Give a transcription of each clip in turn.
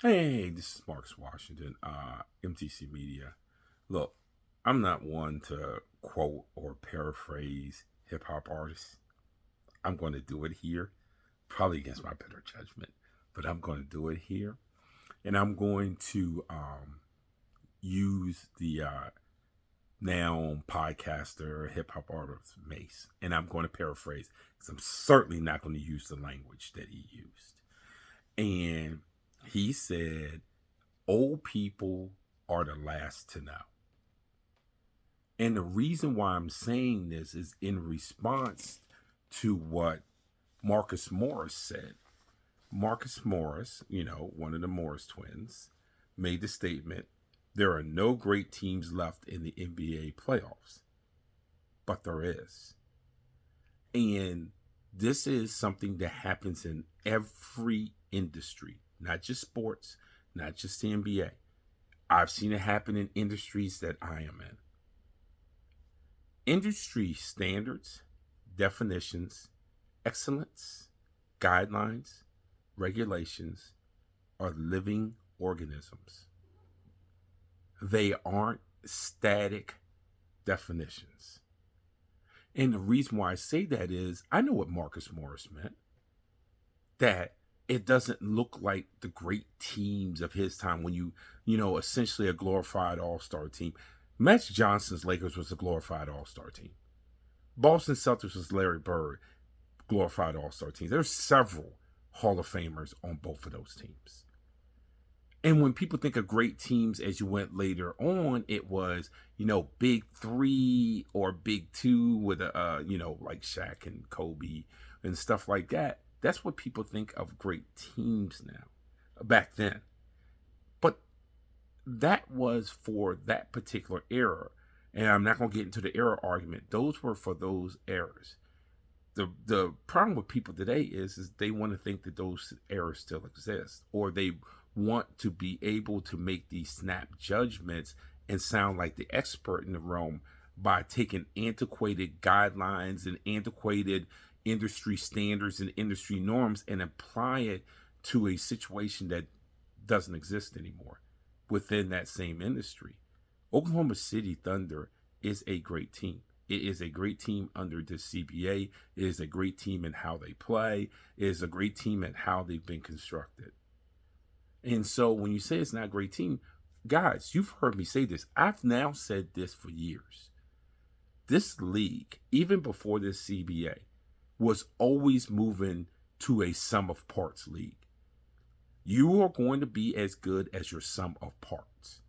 Hey, this is Marcus Washington, MTC Media. Look, I'm not one to quote or paraphrase hip hop artists. I'm going to do it here, probably against my better judgment, but I'm going to do it here. And I'm going to use the now podcaster, hip hop artist Mace. And I'm going to paraphrase because I'm certainly not going to use the language that he used. And he said, old people are the last to know. And the reason why I'm saying this is in response to what Marcus Morris said. Marcus Morris, one of the Morris twins, made the statement, there are no great teams left in the NBA playoffs. But there is. And this is something that happens in every industry, not just sports, not just the NBA. I've seen it happen in industries that I am in. Industry standards, definitions, excellence, guidelines, regulations are living organisms. They aren't static definitions. And the reason why I say that is I know what Marcus Morris meant. That it doesn't look like the great teams of his time when essentially a glorified all-star team. Magic Johnson's Lakers was a glorified all-star team. Boston Celtics was Larry Bird, glorified all-star teams. There's several Hall of Famers on both of those teams. And when people think of great teams as you went later on, it was, big three or big two with like Shaq and Kobe and stuff like that. That's what people think of great teams now, back then. But that was for that particular era. And I'm not going to get into the era argument. Those were for those eras. The problem with people today is they want to think that those eras still exist, or they want to be able to make these snap judgments and sound like the expert in the realm by taking antiquated guidelines and antiquated industry standards and industry norms and apply it to a situation that doesn't exist anymore within that same industry. Oklahoma City Thunder is a great team. It is a great team under the CBA. It is a great team in how they play. It is a great team in how they've been constructed. And so when you say it's not a great team, guys, you've heard me say this. I've now said this for years. This league, even before this CBA, was always moving to a sum of parts league. You are going to be as good as your sum of parts.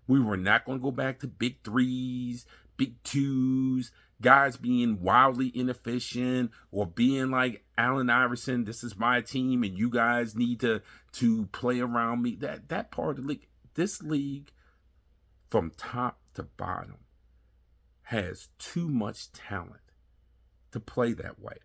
We were not going to go back to big threes, big twos, guys being wildly inefficient or being like Allen Iverson, this is my team and you guys need to play around me. That part of the league, this league from top to bottom has too much talent to play that way.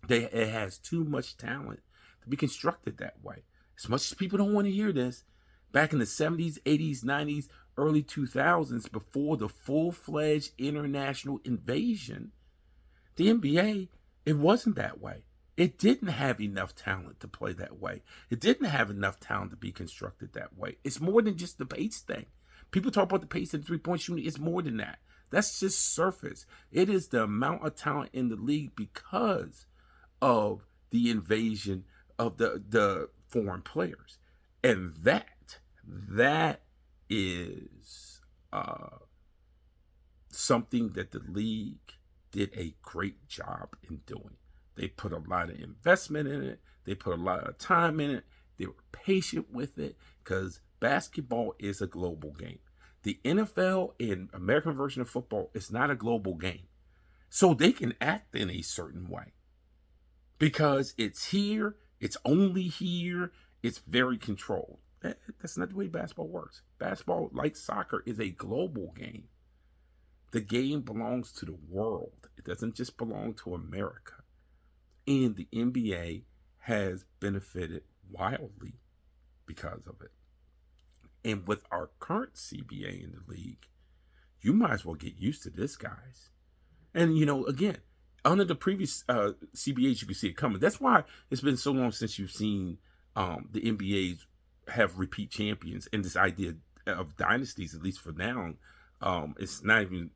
It has too much talent to be constructed that way. As much as people don't want to hear this, back in the 70s, 80s, 90s, early 2000s, before the full-fledged international invasion, the NBA, it wasn't that way. It didn't have enough talent to play that way. It didn't have enough talent to be constructed that way. It's more than just the pace thing. People talk about the pace and three-point shooting. It's more than that. That's just surface. It is the amount of talent in the league because of the invasion of the foreign players. And that is something that the league did a great job in doing. They put a lot of investment in it. They put a lot of time in it. They were patient with it because basketball is a global game. The NFL and American version of football is not a global game. So they can act in a certain way because it's here, it's only here, it's very controlled. That's not the way basketball works. Basketball, like soccer, is a global game. The game belongs to the world. It doesn't just belong to America. And the NBA has benefited wildly because of it. And with our current CBA in the league, you might as well get used to this, guys. And, again, under the previous CBAs, you can see it coming. That's why it's been so long since you've seen the NBA's have repeat champions, and this idea of dynasties, at least for now, it's not even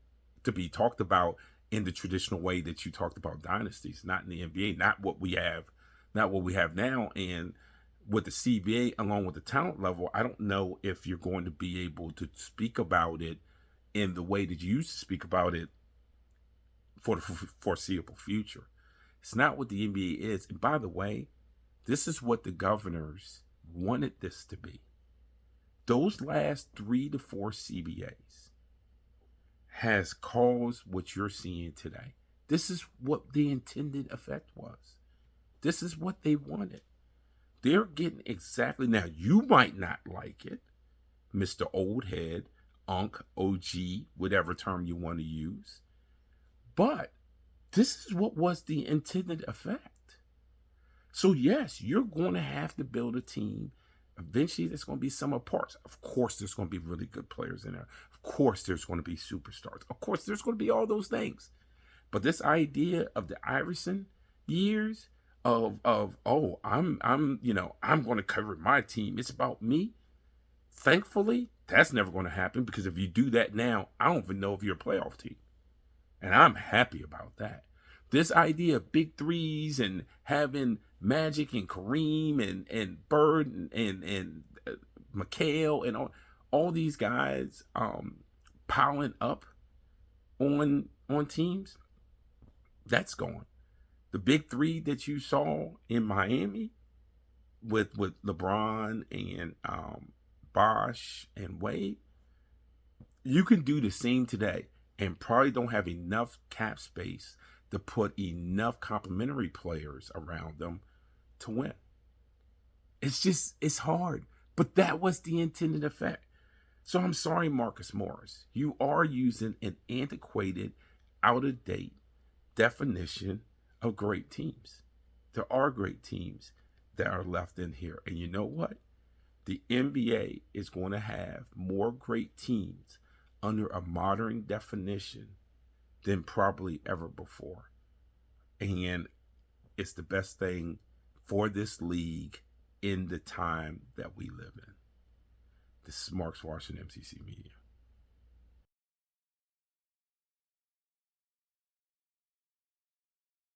to be talked about in the traditional way that you talked about dynasties, not in the NBA, not what we have now. And with the CBA, along with the talent level, I don't know if you're going to be able to speak about it in the way that you used to speak about it for the foreseeable future. It's not what the NBA is. And by the way, this is what the governors wanted this to be. Those last 3 to 4 CBAs has caused what you're seeing today. This is what the intended effect was. This is what they wanted. They're getting exactly, now you might not like it, Mr. Oldhead, Unc, OG, whatever term you want to use, but this is what was the intended effect. So yes, you're going to have to build a team. Eventually, there's going to be some of parts. Of course, there's going to be really good players in there. Of course, there's going to be superstars. Of course, there's going to be all those things. But this idea of the Iverson years of oh, I'm going to cover my team. It's about me. Thankfully, that's never going to happen, because if you do that now, I don't even know if you're a playoff team. And I'm happy about that. This idea of big threes and having Magic and Kareem and Bird and McHale and all these guys piling up on teams, that's gone. The big three that you saw in Miami with LeBron and Bosh and Wade, you can do the same today and probably don't have enough cap space to put enough complementary players around them to win. It's hard, but that was the intended effect. So I'm sorry, Marcus Morris, you are using an antiquated, out of date definition of great teams. There are great teams that are left in here. And you know what? The NBA is going to have more great teams under a modern definition than probably ever before. And it's the best thing for this league in the time that we live in. This is Mark Washington, MCC Media.